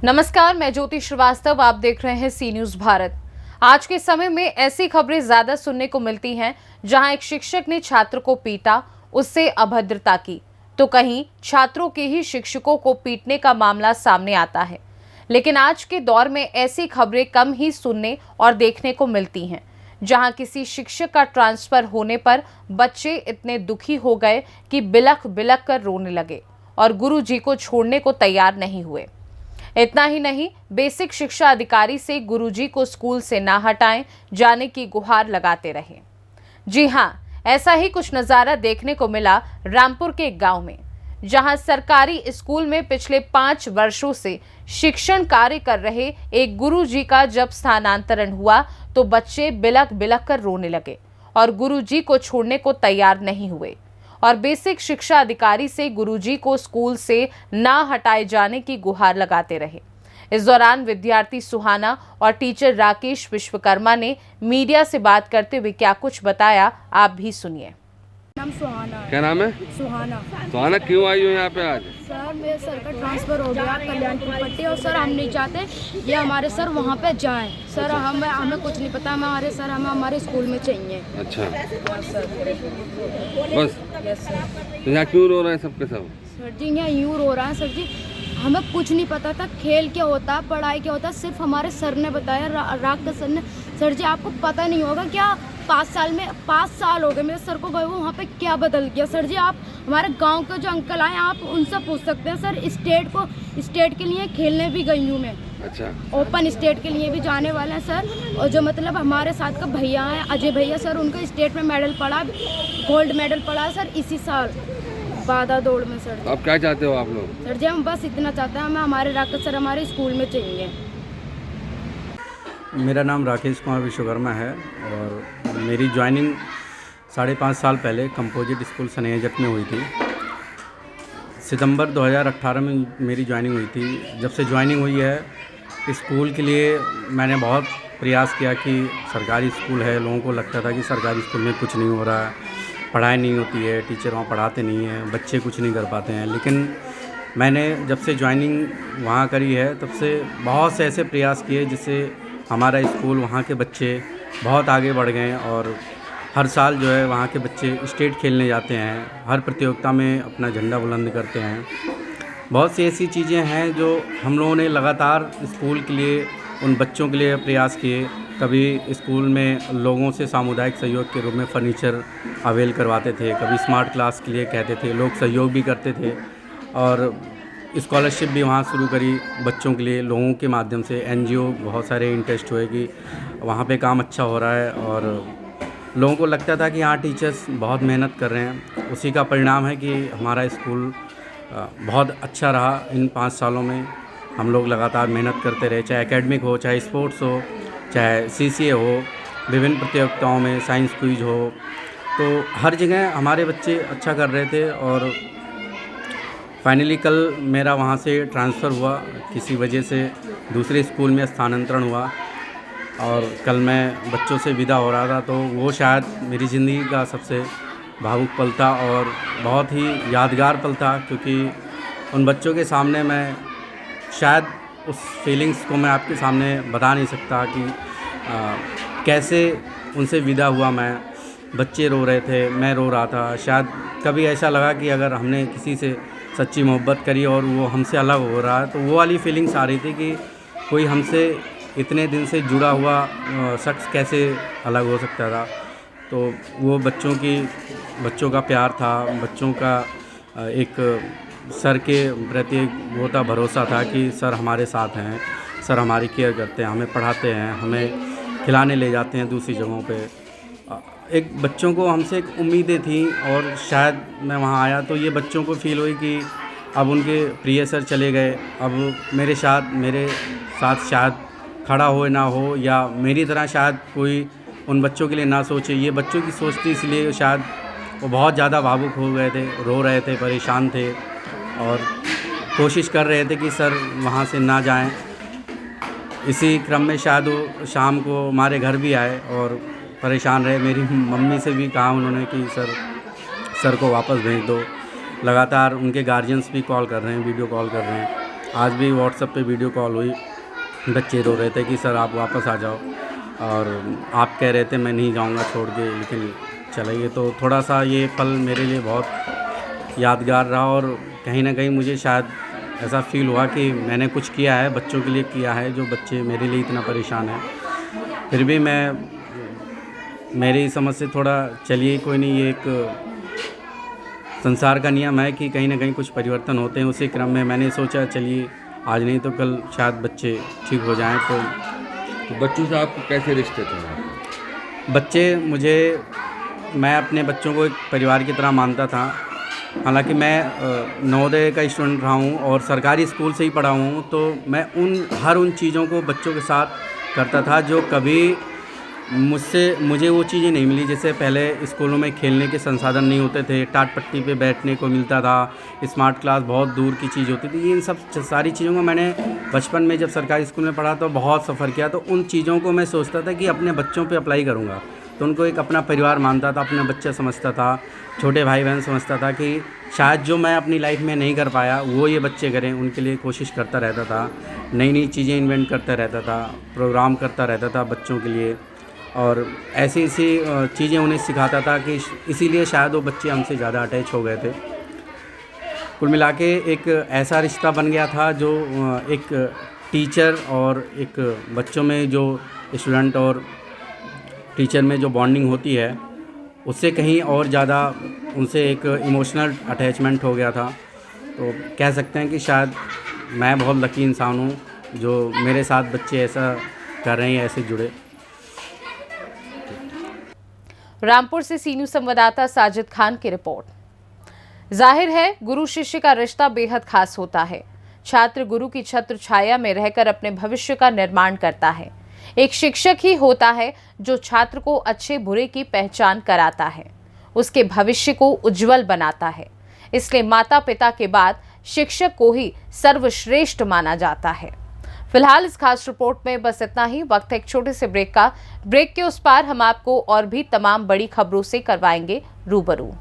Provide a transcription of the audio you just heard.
नमस्कार, मैं ज्योति श्रीवास्तव। आप देख रहे हैं सी न्यूज भारत। आज के समय में ऐसी खबरें ज्यादा सुनने को मिलती हैं जहां एक शिक्षक ने छात्र को पीटा, उससे अभद्रता की, तो कहीं छात्रों के ही शिक्षकों को पीटने का मामला सामने आता है। लेकिन आज के दौर में ऐसी खबरें कम ही सुनने और देखने को मिलती हैं, जहां किसी शिक्षक का ट्रांसफर होने पर बच्चे इतने दुखी हो गए कि बिलख बिलख कर रोने लगे और गुरुजी को छोड़ने को तैयार नहीं हुए। इतना ही नहीं, बेसिक शिक्षा अधिकारी से गुरुजी को स्कूल से ना हटाएं जाने की गुहार लगाते रहे। जी हां, ऐसा ही कुछ नजारा देखने को मिला रामपुर के एक गांव में, जहां सरकारी स्कूल में पिछले 5 वर्षों से शिक्षण कार्य कर रहे एक गुरुजी का जब स्थानांतरण हुआ तो बच्चे बिलख बिलख कर रोने लगे और गुरुजी को छोड़ने को तैयार नहीं हुए और बेसिक शिक्षा अधिकारी से गुरुजी को स्कूल से ना हटाए जाने की गुहार लगाते रहे। इस दौरान विद्यार्थी सुहाना और टीचर राकेश विश्वकर्मा ने मीडिया से बात करते हुए क्या कुछ बताया, आप भी सुनिए। नाम सुहाना है। क्या नाम है? सुहाना। सुहाना, क्यों आई हो यहाँ पे आज? सर, मेरे सर का ट्रांसफ़र हो गया कल्याणपुर पट्टी और सर हम नहीं चाहते ये हमारे सर वहाँ पे जाएं। सर हमें कुछ नहीं पता, हमारे सर हमें हमारे स्कूल में चाहिए। अच्छा, सर बस। Yes sir. तो यहाँ क्यों रो रहे हैं सबके सब? सर जी यहाँ यूँ रो रहा है सर जी, हमें कुछ नहीं पता था खेल क्या होता है, पढ़ाई क्या होता है, सिर्फ हमारे सर ने बताया, राकेश सर ने। सर जी आपको पता नहीं होगा क्या 5 साल हो गए मेरे सर को गए हुए, वहाँ पे क्या बदल गया। सर जी आप हमारे गांव के जो अंकल आए आप उनसे पूछ सकते हैं। सर स्टेट के लिए खेलने भी गई हूँ मैं। अच्छा, ओपन स्टेट के लिए भी जाने वाले हैं सर। और जो मतलब हमारे साथ का भैया हैं अजय भैया, सर उनका स्टेट में मेडल पड़ा, गोल्ड मेडल पड़ा सर इसी साल बाधा दौड़ में। सर अब क्या चाहते हो आप लोग? सर जी हम बस इतना चाहते हैं, हमें हमारे राकेश सर हमारे स्कूल में चाहिए। मेरा नाम राकेश कुमार विश्वकर्मा है और मेरी ज्वाइनिंग 5.5 साल पहले कंपोजिट स्कूल स्नेह जट में हुई थी। सितंबर 2018 में मेरी ज्वाइनिंग हुई थी। जब से ज्वाइनिंग हुई है स्कूल के लिए मैंने बहुत प्रयास किया कि सरकारी स्कूल है, लोगों को लगता था कि सरकारी स्कूल में कुछ नहीं हो रहा है, पढ़ाई नहीं होती है, टीचर वहाँ पढ़ाते नहीं हैं, बच्चे कुछ नहीं कर पाते हैं। लेकिन मैंने जब से ज्वाइनिंग वहाँ करी है तब से बहुत से ऐसे प्रयास किए जिससे हमारा स्कूल, वहाँ के बच्चे बहुत आगे बढ़ गए हैं और हर साल जो है वहाँ के बच्चे स्टेट खेलने जाते हैं, हर प्रतियोगिता में अपना झंडा बुलंद करते हैं। बहुत सी ऐसी चीज़ें हैं जो हम लोगों ने लगातार स्कूल के लिए, उन बच्चों के लिए प्रयास किए। कभी स्कूल में लोगों से सामुदायिक सहयोग के रूप में फर्नीचर अवेल करवाते थे, कभी स्मार्ट क्लास के लिए कहते थे, लोग सहयोग भी करते थे और स्कॉलरशिप भी वहाँ शुरू करी बच्चों के लिए। लोगों के माध्यम से एनजीओ बहुत सारे इंटरेस्ट हुए कि वहाँ पे काम अच्छा हो रहा है और लोगों को लगता था कि यहाँ टीचर्स बहुत मेहनत कर रहे हैं। उसी का परिणाम है कि हमारा स्कूल बहुत अच्छा रहा। इन 5 सालों में हम लोग लगातार मेहनत करते रहे, चाहे एकेडमिक हो, चाहे स्पोर्ट्स हो, चाहे सीसीए हो, विभिन्न प्रतियोगिताओं में साइंस क्विज हो, तो हर जगह हमारे बच्चे अच्छा कर रहे थे। और फाइनली कल मेरा वहाँ से ट्रांसफ़र हुआ, किसी वजह से दूसरे स्कूल में स्थानांतरण हुआ और कल मैं बच्चों से विदा हो रहा था। तो वो शायद मेरी ज़िंदगी का सबसे भावुक पल था और बहुत ही यादगार पल था, क्योंकि उन बच्चों के सामने मैं शायद उस फीलिंग्स को मैं आपके सामने बता नहीं सकता कि कैसे उनसे विदा हुआ मैं। बच्चे रो रहे थे, मैं रो रहा था। शायद कभी ऐसा लगा कि अगर हमने किसी से सच्ची मोहब्बत करी और वो हमसे अलग हो रहा है, तो वो वाली फीलिंग्स आ रही थी कि कोई हमसे इतने दिन से जुड़ा हुआ शख्स कैसे अलग हो सकता था। तो वो बच्चों का प्यार था, बच्चों का एक सर के प्रति वो था, भरोसा था कि सर हमारे साथ हैं, सर हमारी केयर करते हैं, हमें पढ़ाते हैं, हमें खिलाने ले जाते हैं दूसरी जगहों पे। एक बच्चों को हमसे एक उम्मीदें थी और शायद मैं वहाँ आया तो ये बच्चों को फील हुई कि अब उनके प्रिय सर चले गए, अब मेरे साथ शायद खड़ा हो ना हो, या मेरी तरह शायद कोई उन बच्चों के लिए ना सोचे। ये बच्चों की सोच थी, इसलिए शायद वो बहुत ज़्यादा भावुक हो गए थे, रो रहे थे, परेशान थे और कोशिश कर रहे थे कि सर वहाँ से ना जाएं। इसी क्रम में शायद वो शाम को हमारे घर भी आए और परेशान रहे। मेरी मम्मी से भी कहा उन्होंने कि सर को वापस भेज दो। लगातार उनके गार्जियंस भी कॉल कर रहे हैं, वीडियो कॉल कर रहे हैं। आज भी व्हाट्सएप पे वीडियो कॉल हुई, बच्चे रो रहे थे कि सर आप वापस आ जाओ, और आप कह रहे थे मैं नहीं जाऊंगा छोड़ के, लेकिन चले गए। तो थोड़ा सा ये पल मेरे लिए बहुत यादगार रहा, और कहीं ना कहीं मुझे शायद ऐसा फील हुआ कि मैंने कुछ किया है, बच्चों के लिए किया है, जो बच्चे मेरे लिए इतना परेशान है। फिर भी मेरी समझ से थोड़ा चलिए कोई नहीं, ये एक संसार का नियम है कि कहीं ना कहीं कुछ परिवर्तन होते हैं। उसी क्रम में मैंने सोचा चलिए आज नहीं तो कल शायद बच्चे ठीक हो जाएं। तो बच्चों से आपको कैसे रिश्ते थे? मैं अपने बच्चों को एक परिवार की तरह मानता था। हालांकि मैं नवोदय का स्टूडेंट रहा हूँ और सरकारी स्कूल से ही पढ़ा हूँ, तो मैं हर उन चीज़ों को बच्चों के साथ करता था जो कभी मुझे वो चीज़ें नहीं मिली। जैसे पहले स्कूलों में खेलने के संसाधन नहीं होते थे, टाट पट्टी पे बैठने को मिलता था, स्मार्ट क्लास बहुत दूर की चीज़ होती थी। इन सब सारी चीज़ों को मैंने बचपन में जब सरकारी स्कूल में पढ़ा तो बहुत सफ़र किया। तो उन चीज़ों को मैं सोचता था कि अपने बच्चों पे अप्लाई करूँगा, तो उनको एक अपना परिवार मानता था, अपना बच्चा समझता था, छोटे भाई बहन समझता था कि शायद जो मैं अपनी लाइफ में नहीं कर पाया वो ये बच्चे करें। उनके लिए कोशिश करता रहता था, नई नई चीज़ें इन्वेंट करता रहता था, प्रोग्राम करता रहता था बच्चों के लिए, और ऐसी चीज़ें उन्हें सिखाता था कि इसीलिए शायद वो बच्चे हमसे ज़्यादा अटैच हो गए थे। कुल मिला के एक ऐसा रिश्ता बन गया था जो एक टीचर और एक बच्चों में जो स्टूडेंट और टीचर में जो बॉन्डिंग होती है उससे कहीं और ज़्यादा उनसे एक इमोशनल अटैचमेंट हो गया था। तो कह सकते हैं कि शायद मैं बहुत लकी इंसान हूँ जो मेरे साथ बच्चे ऐसा कर रहे हैं, ऐसे जुड़े। रामपुर से सी न्यूज़ संवाददाता साजिद खान की रिपोर्ट। जाहिर है गुरु शिष्य का रिश्ता बेहद खास होता है। छात्र गुरु की छत्र छाया में रहकर अपने भविष्य का निर्माण करता है। एक शिक्षक ही होता है जो छात्र को अच्छे बुरे की पहचान कराता है, उसके भविष्य को उज्जवल बनाता है। इसलिए माता पिता के बाद शिक्षक को ही सर्वश्रेष्ठ माना जाता है। फिलहाल इस खास रिपोर्ट में बस इतना ही। वक्त है एक छोटे से ब्रेक का। ब्रेक के उस पार हम आपको और भी तमाम बड़ी खबरों से करवाएंगे रूबरू।